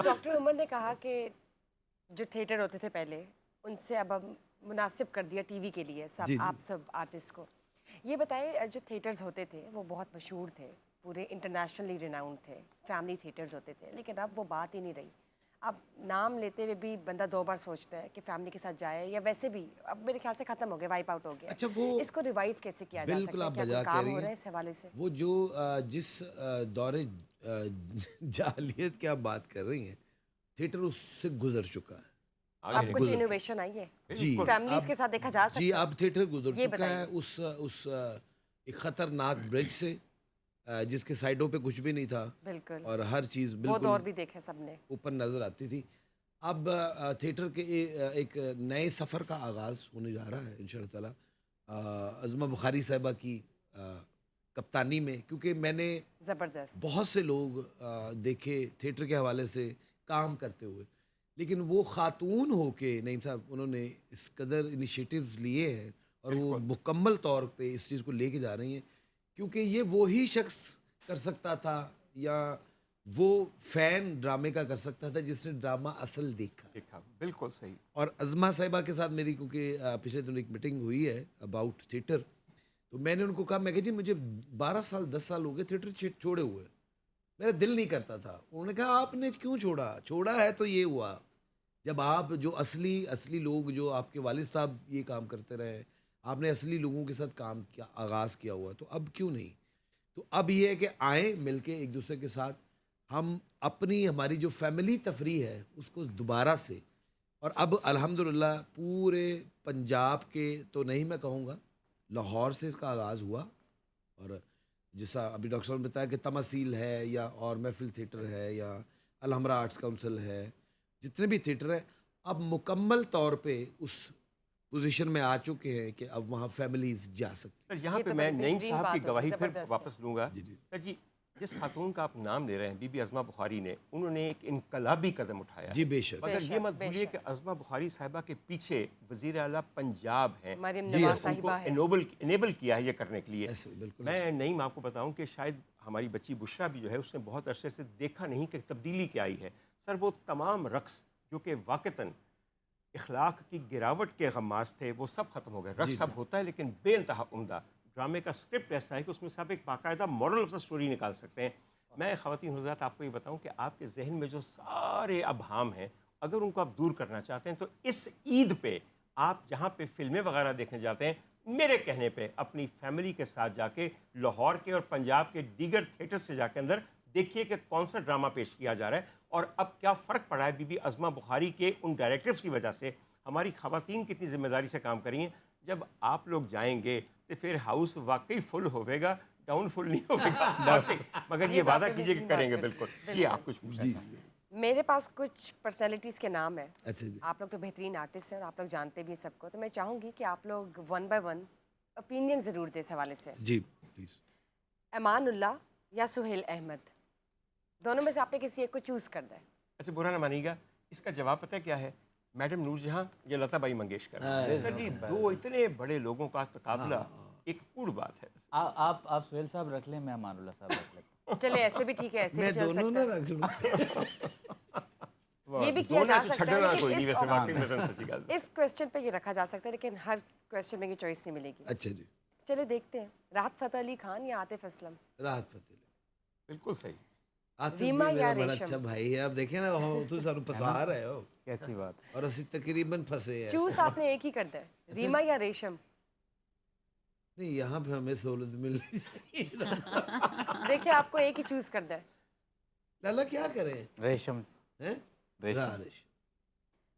Doctor عمر نے کہا کہ جو تھیٹر ہوتے تھے پہلے ان سے اب مناسب کر دیا ٹی وی کے لیے آپ سب آرٹسٹ کو. یہ بتائیں جو تھیٹرز ہوتے تھے وہ بہت مشہور تھے, پورے انٹرنیشنلی ریناؤنڈ تھے, فیملی تھیٹرز ہوتے تھے, لیکن اب وہ بات ہی نہیں رہی. اب نام لیتے ہوئے بھی بندہ 2 بار سوچتا ہے کہ فیملی کے ساتھ جائے, یا ویسے بھی اب میرے خیال سے ختم ہو گیا, وائپ آؤٹ ہو گیا. اچھا وہ اس کو ریوائیو کیسے کیا جا بالکل سکتا ہے, آپ کیا بجا کوئی کہہ کام رہی ہو رہا ہے ہیں. اس حوالے سے؟ وہ جو جس دور جاہلیت کی آپ بات کر رہی ہیں, تھیٹر اس سے گزر چکا ہے. اب کچھ انوویشن آئی ہے جی فیملیز کے ساتھ دیکھا جا سکتا ہے. جی اب تھیٹر گزر یہ چکا ہے اس ایک خطرناک برج سے, جس کے سائڈوں پہ کچھ بھی نہیں تھا, بالکل, اور ہر چیز وہ بالکل دور بھی دیکھے سب نے, اوپر نظر آتی تھی. اب تھیٹر کے ایک نئے سفر کا آغاز ہونے جا رہا ہے انشاءاللہ تعالی عظمہ بخاری صاحبہ کی کپتانی میں, کیونکہ میں نے زبردست بہت سے لوگ دیکھے تھیٹر کے حوالے سے کام کرتے ہوئے, لیکن وہ خاتون ہو کے نعیم صاحب انہوں نے اس قدر انیشیٹیوز لیے ہیں اور وہ مکمل طور پہ اس چیز کو لے کے جا رہی ہیں, کیونکہ یہ وہی شخص کر سکتا تھا یا وہ فین ڈرامے کا کر سکتا تھا جس نے ڈرامہ اصل دیکھا. بالکل صحیح. اور عظمہ صاحبہ کے ساتھ میری کیونکہ پچھلے دنوں ایک میٹنگ ہوئی ہے اباؤٹ تھیٹر, تو میں نے ان کو کہا, میں کہ جی مجھے 12 سال 10 سال ہو گئے تھیٹر چھوڑے ہوئے, میرا دل نہیں کرتا تھا. انہوں نے کہا آپ نے کیوں چھوڑا ہے تو یہ ہوا جب آپ جو اصلی لوگ جو آپ کے والد صاحب یہ کام کرتے رہے, آپ نے اصلی لوگوں کے ساتھ کام کیا, آغاز کیا ہوا, تو اب کیوں نہیں. تو اب یہ ہے کہ آئیں مل کے ایک دوسرے کے ساتھ ہم ہماری جو فیملی تفریح ہے اس کو دوبارہ سے, اور اب الحمدللہ پورے پنجاب کے تو نہیں میں کہوں گا, لاہور سے اس کا آغاز ہوا, اور جیسا ابھی ڈاکٹر صاحب نے بتایا کہ تمثیل ہے یا اور محفل تھیٹر ہے یا الحمرا آرٹس کونسل ہے, جتنے بھی تھیٹر ہیں اب مکمل طور پہ اس پوزیشن میں آ چکے ہیں کہ اب وہاں فیملیز جا سکتی. سر یہاں پہ میں نعیم صاحب کی گواہی پھر واپس لوں گا. سر جی جس خاتون کا آپ نام لے رہے ہیں بی بی عظمہ بخاری نے, انہوں نے ایک انقلابی قدم اٹھایا. جی بے شک. مگر یہ مت بھولیے کہ عظمہ بخاری صاحبہ کے پیچھے وزیر اعلیٰ پنجاب ہیں, مریم جی نواز ان کو صاحبہ ہے, انیبل کیا ہے یہ کرنے کے لیے. بالکل میں نعیم آپ کو بتاؤں کہ شاید ہماری بچی بشرا بھی جو ہے اس نے بہت عرصے سے دیکھا نہیں کہ تبدیلی کیا آئی ہے. سر وہ تمام رقص جو کہ واقعتاً اخلاق کی گراوٹ کے غماز تھے وہ سب ختم ہو گئے. رقص سب ہوتا ہے لیکن بے انتہا عمدہ. ڈرامے کا اسکرپٹ ایسا ہے کہ اس میں سے آپ ایک باقاعدہ مورل آف دا اسٹوری نکال سکتے ہیں. میں خواتین حضرات آپ کو یہ بتاؤں کہ آپ کے ذہن میں جو سارے ابہام ہیں اگر ان کو آپ دور کرنا چاہتے ہیں تو اس عید پہ آپ جہاں پہ فلمیں وغیرہ دیکھنے جاتے ہیں, میرے کہنے پہ اپنی فیملی کے ساتھ جا کے لاہور کے اور پنجاب کے دیگر تھیٹر سے جا کے اندر دیکھیے کہ کون سا ڈرامہ پیش کیا جا رہا ہے اور اب کیا فرق پڑا ہے بی بی عظمہ بخاری کے ان ڈائریکٹرز کی وجہ سے. ہماری خواتین کتنی ذمہ داری سے کام کری ہیں. جب آپ لوگ جائیں گے تو پھر ہاؤس واقعی فل ہوئے گا, ڈاؤن فل نہیں ہوگا. مگر یہ وعدہ کیجیے کہ کریں گے. بالکل. جی آپ کچھ پوچھیں. میرے پاس کچھ پرسنالٹیز کے نام ہیں. اچھا جی. آپ لوگ تو بہترین آرٹسٹ ہیں اور آپ لوگ جانتے بھی ہیں سب کو, تو میں چاہوں گی کہ آپ لوگ 1 بائی 1 اوپینین ضرور دیں اس حوالے سے. جی پلیز. امان اللہ یا سہیل احمد, دونوں میں سے آپ نے کسی ایک کو چوز کر دیں. اچھا برا نہ مانیے گا, اس کا جواب پتہ کیا ہے؟ میڈم نور جہاں یا لتا بائی منگیشکر. سر جی دو اتنے بڑے لوگوں کا تقابلہ ایک کوڑ بات ہے. آپ سہیل صاحب رکھ لیں, میں امان اللہ صاحب رکھ لیتا ہوں. چلے ایسے بھی ٹھیک ہے, ایسے میں بھی چل دونوں نہ سکتا ہے, رکھ لوں. یہ بھی کیا جا سکتا ہے. اس کویسچن پہ یہ رکھا جا سکتا ہے لیکن ہر کویسچن میں یہ چوائس نہیں ملے گی. اچھا جی. چلے دیکھتے ہیں, راحت فتح علی خان یا عاطف اسلم؟ راحت فتح علی. بالکل صحیح. عاطف ریما بھی یا میرا بڑا ریشم؟ اچھا بھائی ہے. اب دیکھیں نا تو ساروں پسا رہے ہو کیسی بات. اور اسی تقریباً پھنسے ہیں. چوز آپ نے ایک ہی کر دیں, ریما یا ریشم. نہیں یہاں پہ ہمیں سہولت ملنی چاہیے. دیکھیں آپ کو ایک ہی چوز کر دیں. لالا کیا کریں؟ ریشم. ریشم.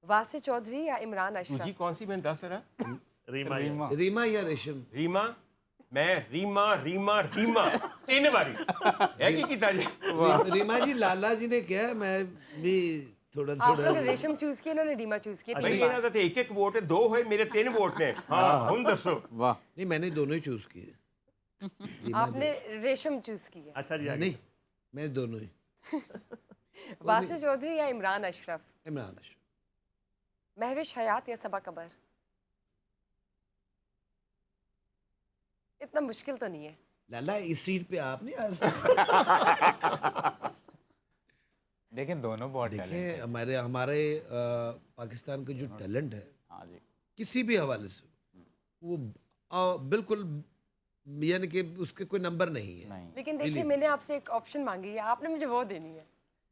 واسع چودھری یا عمران جی اشرف؟ کون سی میں دس رہا؟ ریما یا ریشم؟ ریما. میں ریما ریما ریما 3 باری ہے کی جی. ریما جی لالا جی نے کیا, میں بھی تھوڑا آپ نے ریشم چوز کی, انہوں نے ریما چوز کی. بھائی یہ نہ تھے ایک ایک ووٹ ہے, 2 ہوئے, میرے 3 ووٹ نے. ہاں ہم دسو. واہ. نہیں میں نے دونوں ہی چوز کیے. آپ نے ریشم چوز کی ہے. اچھا جی نہیں میں دونوں ہی. واسع چودھری یا عمران اشرف؟ عمران اشرف. مہوش حیات یا صبا قمر؟ اتنا مشکل تو نہیں ہے. لالا اس سیٹ پہ آپ نہیں آ دیکھیں دونوں بہت ٹیلنٹ دیکھیں ہمارے پاکستان کا جو ٹیلنٹ ہے ہاں جی کسی بھی حوالے سے وہ بالکل یعنی کہ اس کے کوئی نمبر نہیں ہے. نہیں لیکن دیکھیے میں نے آپ سے ایک آپشن مانگی ہے, آپ نے مجھے وہ دینی ہے.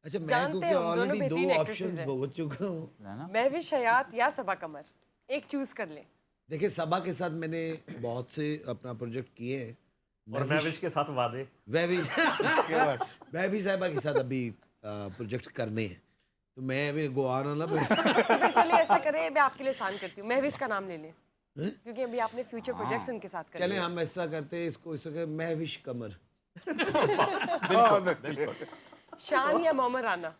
اچھا میں جانتے کیونکہ ہیں ہم دونوں آلریڈی بہترین 2 actresses آپشنز ہیں. بہت چکا ہوں. ہے نا. مہوش حیات یا صبا قمر, ایک چوز کر لیں. دیکھیں صبا کے ساتھ میں نے بہت سے اپنا پروجیکٹ کیے ہیں, اور مہوش کے ساتھ وعدے. میں بھی صاحبہ کے ساتھ ابھی پروجیکٹ کرنے ہیں, تو میں ابھی گوانا نہ پھر چلیے ایسا کریں, میں آپ کے لیے آسان کرتی ہوں, مہوش کا نام لے لیں کیونکہ ابھی آپ نے فیوچر پروجیکٹس ان کے ساتھ کر چلیں ہم ایسا کرتے ہیں اس کو مہوش قمر. شان یا محمد رانا.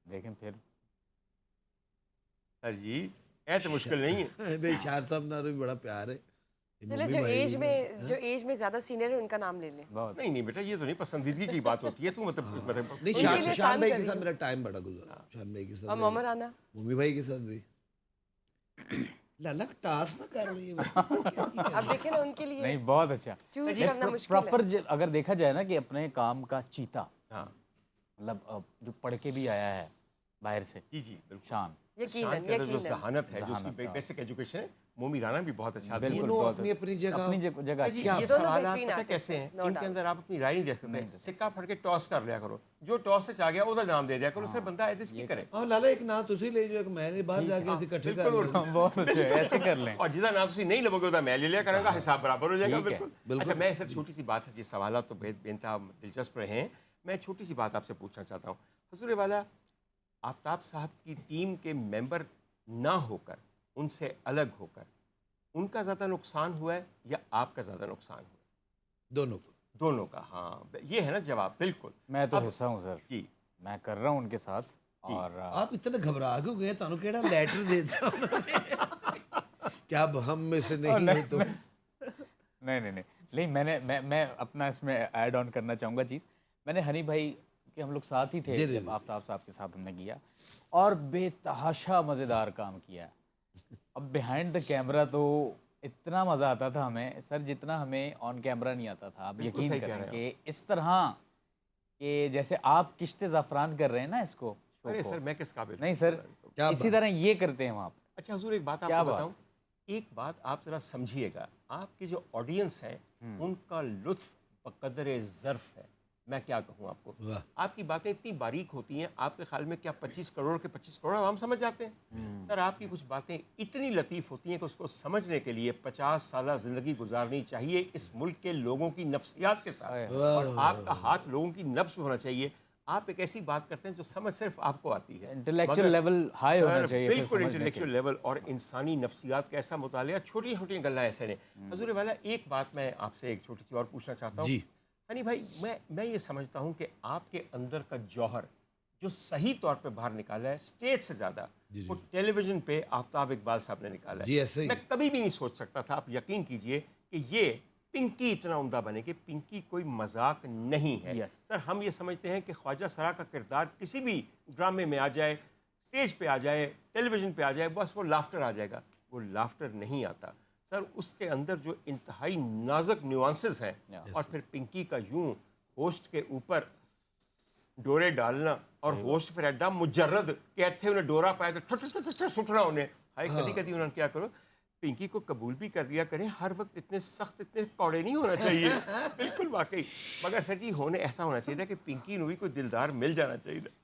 دیکھیں پھر سر جی ایسے مشکل نہیں ہے. نہیں شاہد صاحب نہ بھی بڑا پیار ہے. چلے جو ایج میں زیادہ سینئر ہے ان کا نام لے لیں. بہت نہیں بیٹا یہ تو نہیں پسندیدگی کی بات ہوتی ہے. تو مطلب نہیں شان بھائی کے ساتھ میرا ٹائم بڑا گزرا, شان بھائی کے ساتھ, اور محمد رانا مومی بھائی کے ساتھ بھی. لالا ٹاس نہ کر رہی ہے. اب دیکھیں نا ان کے لیے نہیں بہت اچھا چوز کرنا مشکل ہے. پراپر اگر دیکھا جائے نا کہ اپنے کام کا چیتا, ہاں مطلب جو پڑھ کے بھی آیا ہے باہر سے, جی جی بالکل. شان یقیناً جو یقیناً ذہانت ہے, جو اس کی بیسک ایجوکیشن ہے, مومی رانا بھی بہت اچھا. دونوں اپنی اپنی جگہ اپنی جگہ جی کیا یہ دونوں سوالات بہترین پتہ artist کیسے ہیں, ہیں, no ان کے doubt. اندر آپ اپنی رائے نہیں دے سکتے. سکہ پھڑ کے ٹاس کر لیا کرو, جو ٹاس سے چاہ گیا ادھر نام دے دیا کرو, اسے بندہ ایڈجسٹ کی کرے. ہاں لالا ایک نام تسی لے جو, میں نے باہر جا کے ایسے اکٹھے کر لیا. بہت اچھا ایسے کر لیں. اور جدھر نام تسی نہیں لگو گے ادھر میں لے لیا کروں گا, حساب برابر ہو جائے گا. ٹھیک ہے. بالکل. اچھا میں سر چھوٹی سی بات ہے, یہ سوالات تو بے انتہا دلچسپ رہے ہیں, میں چھوٹی سی بات آپ سے پوچھنا چاہتا ہوں. حضور والا آفتاب صاحب کی ٹیم کے ممبر نہ ہو کر, ان سے الگ ہو کر, ان کا زیادہ نقصان ہوا ہے یا آپ کا زیادہ نقصان ہوا ہے؟ دونوں کو. دونوں کا. ہاں یہ ہے نا جواب. بالکل. میں تو حصہ ہوں سر, جی میں کر رہا ہوں ان کے ساتھ. اور آپ اتنا گھبرا کیوں گئے, تانوں کیڑا لیٹر دیتا کیا اب ہم میں سے نہیں ہے تو نہیں میں اپنا اس میں ایڈ آن کرنا چاہوں گا چیز. میں نے ہنی بھائی کہ ہم لوگ ساتھ ہی تھے جب آفتاب صاحب کے ساتھ ہم نے کیا, اور بے تحاشا مزیدار کام کیا. اب بیہائنڈ دا کیمرہ تو اتنا مزہ آتا تھا ہمیں سر, جتنا ہمیں آن کیمرہ نہیں آتا تھا. آپ یقین کریں کہ اس طرح کہ جیسے آپ کشت زعفران کر رہے ہیں نا اس کو, ارے سر میں کس قابل نہیں سر اسی طرح یہ کرتے ہیں وہاں. اچھا حضور ایک بات آپ کو بتاؤں, ایک بات آپ ذرا سمجھیے گا, آپ کی جو آڈینس ہے ان کا لطف بقدر ظرف ہے. میں کیا کہوں آپ کو, آپ کی باتیں اتنی باریک ہوتی ہیں, آپ کے خیال میں کیا 25 کروڑ کے 25 کروڑ عوام سمجھ جاتے ہیں؟ سر آپ کی کچھ باتیں اتنی لطیف ہوتی ہیں کہ اس کو سمجھنے کے لیے 50 سالہ زندگی گزارنی چاہیے اس ملک کے لوگوں کی نفسیات کے ساتھ, اور آپ کا ہاتھ لوگوں کی نفس پہ ہونا چاہیے. آپ ایک ایسی بات کرتے ہیں جو سمجھ صرف آپ کو آتی ہے. انٹلیکچوئل لیول ہائی ہونا چاہیے. بالکل انٹلیکچوئل لیول اور انسانی نفسیات کا ایسا مطالعہ, چھوٹی چھوٹی گلیں ایسے نے. حضور والا ایک بات میں آپ سے ایک چھوٹی سی اور پوچھنا چاہتا ہوں. ہنی بھائی میں یہ سمجھتا ہوں کہ آپ کے اندر کا جوہر جو صحیح طور پہ باہر نکالا ہے اسٹیج سے زیادہ, وہ ٹیلی ویژن پہ آفتاب اقبال صاحب نے نکالا ہے. میں کبھی بھی نہیں سوچ سکتا تھا, آپ یقین کیجئے, کہ یہ پنکی اتنا عمدہ بنے کہ پنکی کوئی مذاق نہیں ہے. سر ہم یہ سمجھتے ہیں کہ خواجہ سرا کا کردار کسی بھی ڈرامے میں آ جائے, اسٹیج پہ آ جائے, ٹیلی ویژن پہ آ جائے, بس وہ لافٹر آ جائے گا. وہ لافٹر نہیں آتا سر, اس کے اندر جو انتہائی نازک نیوانسز ہیں. اور پھر پنکی کا یوں ہوسٹ کے اوپر ڈورے ڈالنا, اور ہوسٹ پھر ایڈا مجرد کہتے انہیں ڈورا پایا تو سٹنا انہیں. ہائی کبھی کبھی انہوں نے کیا کرو, پنکی کو قبول بھی کر لیا کریں, ہر وقت اتنے سخت اتنے کوڑے نہیں ہونا چاہیے. بالکل واقعی. مگر سر جی ایسا ہونا چاہیے تھا کہ پنکی نو بھی کوئی دلدار مل جانا چاہیے.